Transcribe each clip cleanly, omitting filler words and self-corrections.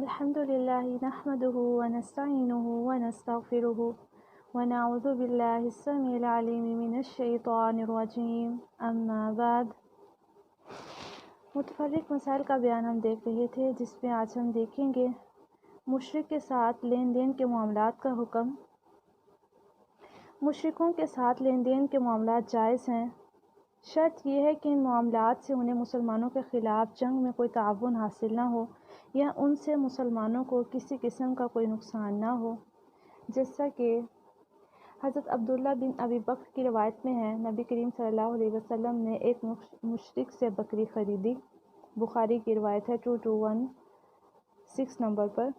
अल्हम्दुलिल्लाह नहमदुहु व नस्तईनुहु व नस्तगफिरुहु व नऊज़ु बिल्लाहि अस्समीइल अलीम मिनश शैतानिर रजीम अम्मा बाद। मुतफर्रिक मसाइल का बयान हम देख रहे थे, जिसमें आज हम देखेंगे मुशरिक के साथ लेन देन के मामलात का हुक्म। मुशरिकों के साथ लेन देन के मामलात जायज़ हैं। शर्त यह है कि इन मामलात से उन्हें मुसलमानों के ख़िलाफ़ जंग में कोई ताउन हासिल ना हो या उनसे मुसलमानों को किसी किस्म का कोई नुकसान ना हो। जैसा कि हज़रत अब्दुल्ला बिन अबी बकर की रवायत में है, नबी करीम सल्लल्लाहु अलैहि वसल्लम ने एक मुशरिक से बकरी ख़रीदी। बुखारी की रवायत है 2216 नंबर पर।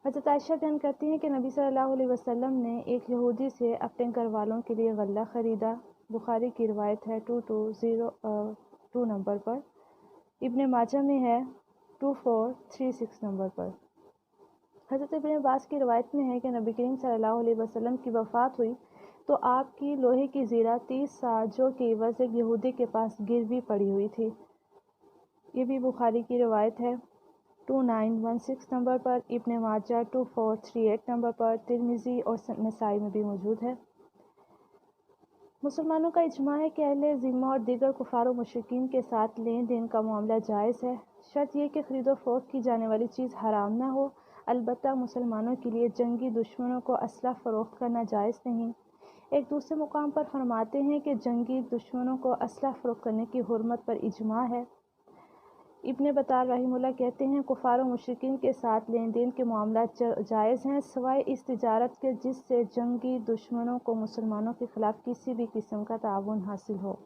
हज़रत आयशा बयान करती हैं कि नबी सल्लल्लाहु अलैहि वसल्लम ने एक यहूदी से अपने घर वालों के लिए गल्ला ख़रीदा। बुखारी की रवायत है 2202 नंबर पर। इब्ने माजा में है 2436 नंबर पर। हज़रत इब्ने अब्बास की रवायत में है कि नबी करीम सल्लल्लाहु अलैहि वसल्लम की वफ़ात हुई तो आपकी लोहे की ज़ीरा 30 साजों के एवज़ एक यहूदी के पास गिरवी पड़ी हुई थी। ये भी बुखारी की रवायत है 2916 नंबर पर, इब्ने माजा 2438 नंबर पर, तिरमिज़ी और नसाई में भी मौजूद है। मुसलमानों का इजमा है कि अहले ज़िम्मा और दीगर कुफ़ार व मुशरिकीन के साथ लेन देन का मामला जायज़ है। शर्त यह कि ख़रीदो फ़रोख्त की जाने वाली चीज़ हराम ना हो। अलबत्ता मुसलमानों के लिए जंगी दुश्मनों को असलह फ़रोख्त करना जायज़ नहीं। एक दूसरे मुकाम पर फरमाते हैं कि जंगी दुश्मनों को असलह फ़रोख्त करने की हुर्मत पर इजमा है। इब्ने बत्ताल रहिमहुल्लाह कहते हैं, कुफ़ार व मुशरिकीन के साथ लेन देन के मामला जायज़ हैं, सिवाय इस तिजारत के जिससे जंगी दुश्मनों को मुसलमानों के ख़िलाफ़ किसी भी किस्म का ताउन हासिल हो।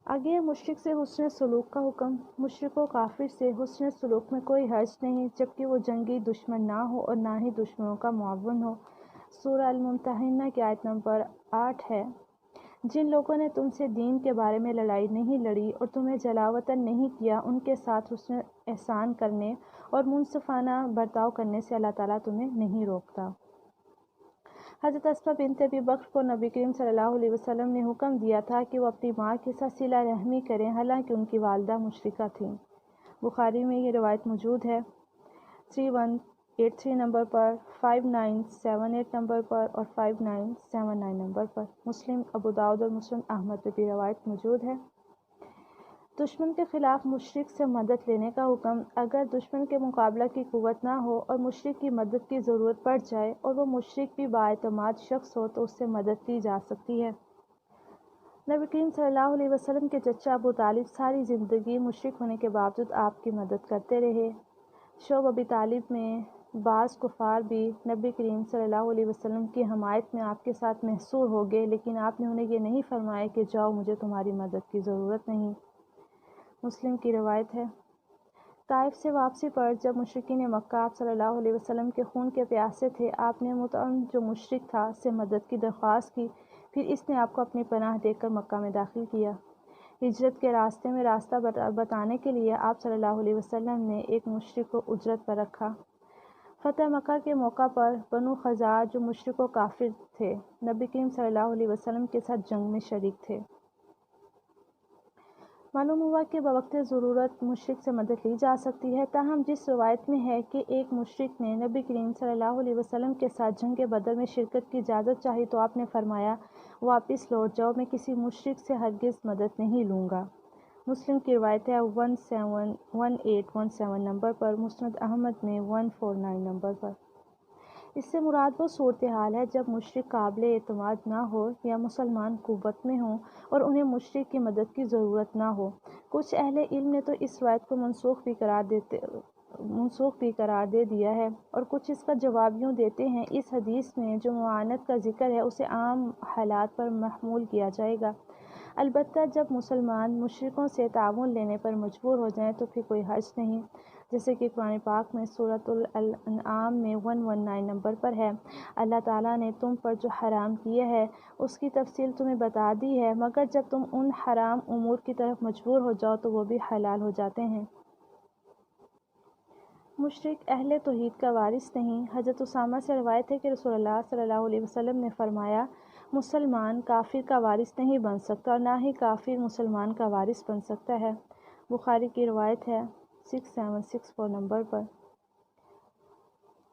आगे मुशरिक से हुस्न सलूक का हुक्म। मुशरिक व काफिर से हुस्न सलूक में कोई हर्ज नहीं, जबकि वो जंगी दुश्मन ना हो और ना ही दुश्मनों का मुआवन हो। सूरह अल-मुम्तहिना की आयत नंबर 8 है। जिन लोगों ने तुमसे दीन के बारे में लड़ाई नहीं लड़ी और तुम्हें जलावतन नहीं किया, उनके साथ हुस्न एहसान करने और मुंसफाना बर्ताव करने से अल्लाह ताला तुम्हें नहीं रोकता। हज़रत अस्मा बिन्त अबी बकर को नबी करीम सल्लल्लाहु अलैहि वसल्लम ने हुक्म दिया था कि वो अपनी माँ के साथ सिला रहमी करें, हालांकि उनकी वालदा मुशरिका थीं। बुखारी में ये रवायत मौजूद है 3183 नंबर पर, 5978 नंबर पर और 5979 नंबर पर। मुस्लिम, अबू दाऊद और मुस्लिम अहमद में भी रवायत मौजूद है। दुश्मन के ख़िलाफ़ मुशरिक से मदद लेने का हुक्म। अगर दुश्मन के मुकाबला की क़ुव्वत ना हो और मुशरिक की मदद की ज़रूरत पड़ जाए और वो मुशरिक भी बाएतमाद शख्स हो तो उससे मदद ली जा सकती है। नबी करीम सल्लल्लाहु अलैहि वसल्लम के चचा अबू तालिब सारी ज़िंदगी मुशरिक होने के बावजूद आपकी मदद करते रहे। शोब अबी तालिब में बाज़ कुफ़ार भी नबी करीम सल्लल्लाहु अलैहि वसल्लम की हमायत में आपके साथ महसूर हो गए, लेकिन आपने उन्हें ये नहीं फरमाया कि जाओ, मुझे तुम्हारी मदद की ज़रूरत नहीं। मुस्लिम की रवायत है, ताइफ से वापसी पर जब मुशरिकीन मक्का आप सल्लल्लाहु अलैहि वसल्लम के खून के प्यासे थे, आपने मुतअम जो मुशरिक था से मदद की दरख्वास्त की। फिर इसने आपको अपनी पनाह देकर मक्का में दाखिल किया। हिजरत के रास्ते में रास्ता बताने के लिए आप सल्लल्लाहु अलैहि वसल्लम ने एक मुशरिक को उजरत पर रखा। फ़तह मक्का के मौका पर बनु ख़ज़ार जो मुशरिक व काफिर थे, नबी करीम सल्लल्लाहु अलैहि वसल्लम के साथ जंग में शरीक थे। मालूम हुआ कि बवक़्त ज़रूरत मुशरिक से मदद ली जा सकती है। ताहम जिस रवायत में है कि एक मुशरिक ने नबी करीम सल्लल्लाहु अलैहि वसल्लम के साथ जंग बदर में शिरकत की इजाज़त चाही तो आपने फरमाया, वापस लौट जाओ, मैं किसी मुशरिक से हरगिज़ मदद नहीं लूँगा। मुस्लिम की रवायत है 1817 नंबर पर, मुस्नद अहमद में 149 नंबर पर। इससे मुराद वो सूरत हाल है जब मुशरिक काबिल एतमाद ना हो या मुसलमान क़ुव्वत में हों और उन्हें मुशरिक की मदद की ज़रूरत ना हो। कुछ अहले इल्म ने तो इस रवायत को मनसूख भी करार दे दिया है और कुछ इसका जवाब यूँ देते हैं, इस हदीस में जो मुआनत का जिक्र है उसे आम हालात पर महमूल किया जाएगा। अलबत्ता जब मुसलमान मुशरिकों से ताउन लेने पर मजबूर हो जाएं तो फिर कोई हर्ज नहीं। जैसे कि कुरान पाक में सूरतुल अनआम में 119 नंबर पर है, अल्लाह ताला ने तुम पर जो हराम किया है उसकी तफसील तुम्हें बता दी है, मगर जब तुम उन हराम उमूर की तरफ मजबूर हो जाओ तो वो भी हलाल हो जाते हैं। मुशरिक अहले तौहीद का वारिस नहीं। हज़रत उसामा से रवायत है कि रसूलुल्लाह सल्लल्लाहु अलैहि वसल्लम ने फरमाया, मुसलमान काफिर का वारिस नहीं बन सकता और ना ही काफिर मुसलमान का वारिस बन सकता है। बुखारी की रवायत है 6764 नंबर पर।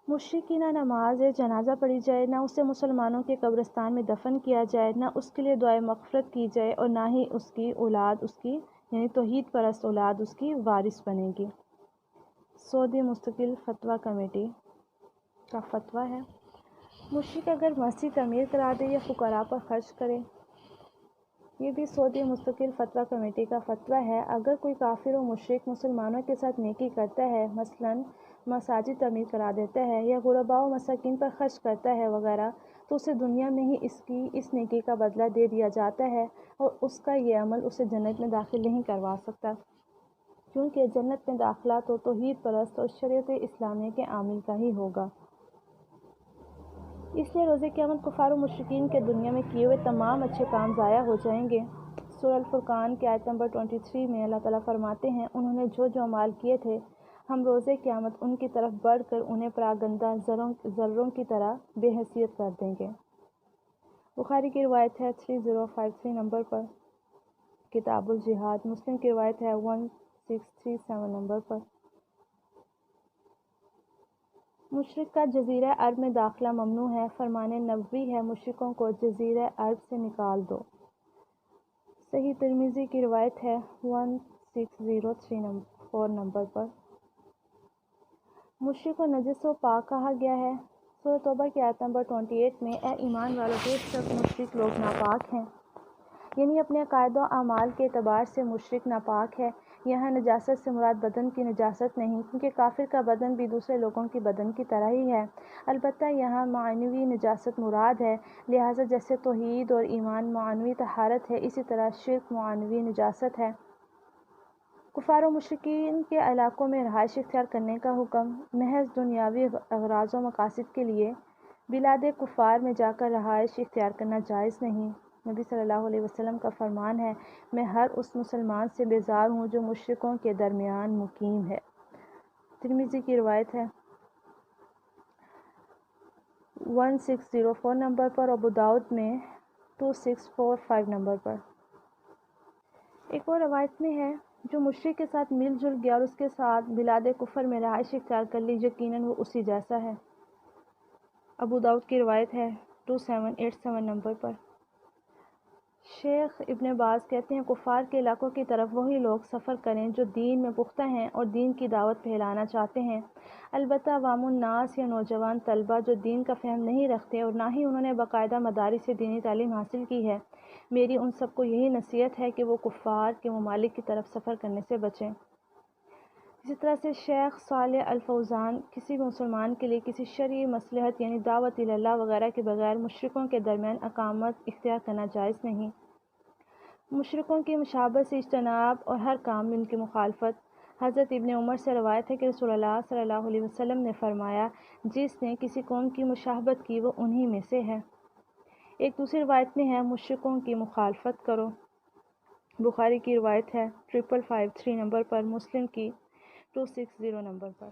مشرک کی نہ نماز جنازہ پڑھی جائے، نہ اسے مسلمانوں کے قبرستان میں دفن کیا جائے، نہ اس کے لیے دعائے مغفرت کی جائے، اور نہ ہی اس کی اولاد یعنی توحید پرست اولاد اس کی وارث بنے گی۔ سعودی مستقل فتویٰ کمیٹی کا فتویٰ ہے، مشرک اگر مسجد تعمیر کرا دے یا فقراء پر خرچ کرے، یہ بھی سعودی مستقل فتویٰ کمیٹی کا فتویٰ ہے، اگر کوئی کافر و مشرک مسلمانوں کے ساتھ نیکی کرتا ہے، مثلاً مساجد تعمیر کرا دیتا ہے یا غرباء و مساکین پر خرچ کرتا ہے وغیرہ، تو اسے دنیا میں ہی اس نیکی کا بدلہ دے دیا جاتا ہے، اور اس کا یہ عمل اسے جنت میں داخل نہیں کروا سکتا، کیونکہ جنت میں داخلہ تو توحید پرست اور شریعت اسلامیہ کے عامل کا ہی ہوگا۔ اس لیے روز قیامت کفار و مشرکین کے دنیا میں کیے ہوئے تمام اچھے کام ضائع ہو جائیں گے۔ سورہ الفرقان کی آیت نمبر 23 میں اللہ تعالیٰ فرماتے ہیں، انہوں نے جو اعمال کیے تھے، ہم روز قیامت ان کی طرف بڑھ کر انہیں پراگندہ ذروں کی طرح بے حیثیت کر دیں گے۔ بخاری کی روایت ہے 3053 نمبر پر، کتاب الجہاد۔ مسلم کی روایت ہے 1637 نمبر پر۔ مشرک کا جزیرہ عرب میں داخلہ ممنوع ہے، فرمان نبوی ہے مشرکوں کو جزیرہ عرب سے نکال دو۔ صحیح ترمذی کی روایت ہے 1604 نمبر پر۔ مشرک و نجس و پاک کہا گیا ہے، سورہ توبہ کی آیت نمبر 28 میں، اے ایمان والو بے شک مشرک لوگ ناپاک ہیں، یعنی اپنے عقائد و اعمال کے اعتبار سے مشرک ناپاک ہے۔ یہاں نجاست سے مراد بدن کی نجاست نہیں، کیونکہ کافر کا بدن بھی دوسرے لوگوں کی بدن کی طرح ہی ہے، البتہ یہاں معنوی نجاست مراد ہے، لہٰذا جیسے توحید اور ایمان معنوی طہارت ہے، اسی طرح شرک معنوی نجاست ہے۔ کفار و مشرکین کے علاقوں میں رہائش اختیار کرنے کا حکم محض دنیاوی اغراض و مقاصد کے لیے بلاد کفار میں جا کر رہائش اختیار کرنا جائز نہیں۔ نبی صلی اللہ علیہ وسلم کا فرمان ہے، میں ہر اس مسلمان سے بیزار ہوں جو مشرکوں کے درمیان مقیم ہے۔ ترمذی کی روایت ہے 1604 نمبر پر، ابو داؤد میں 2645 نمبر پر۔ ایک اور روایت میں ہے، جو مشرک کے ساتھ مل جل گیا اور اس کے ساتھ بلاد کفر میں رہائش اختیار کر لی، یقیناً وہ اسی جیسا ہے۔ ابو داؤد کی روایت ہے 2787 نمبر پر۔ شیخ ابن باز کہتے ہیں، کفار کے علاقوں کی طرف وہی لوگ سفر کریں جو دین میں پختہ ہیں اور دین کی دعوت پھیلانا چاہتے ہیں، البتہ عوام الناس یا نوجوان طلبہ جو دین کا فہم نہیں رکھتے اور نہ ہی انہوں نے باقاعدہ مدارس سے دینی تعلیم حاصل کی ہے، میری ان سب کو یہی نصیحت ہے کہ وہ کفار کے ممالک کی طرف سفر کرنے سے بچیں۔ اسی طرح سے شیخ صالح الفوزان، کسی بھی مسلمان کے لیے کسی شرعی مصلحت یعنی دعوت اللہ وغیرہ کے بغیر مشرکوں کے درمیان اقامت اختیار کرنا جائز نہیں۔ مشرکوں کی مشابہت سے اجتناب اور ہر کام میں ان کی مخالفت۔ حضرت ابن عمر سے روایت ہے کہ رسول اللہ صلی اللہ علیہ وسلم نے فرمایا، جس نے کسی قوم کی مشابہت کی وہ انہی میں سے ہے۔ ایک دوسری روایت میں ہے، مشرکوں کی مخالفت کرو۔ بخاری کی روایت ہے 5553 نمبر پر، مسلم کی 260 نمبر پر۔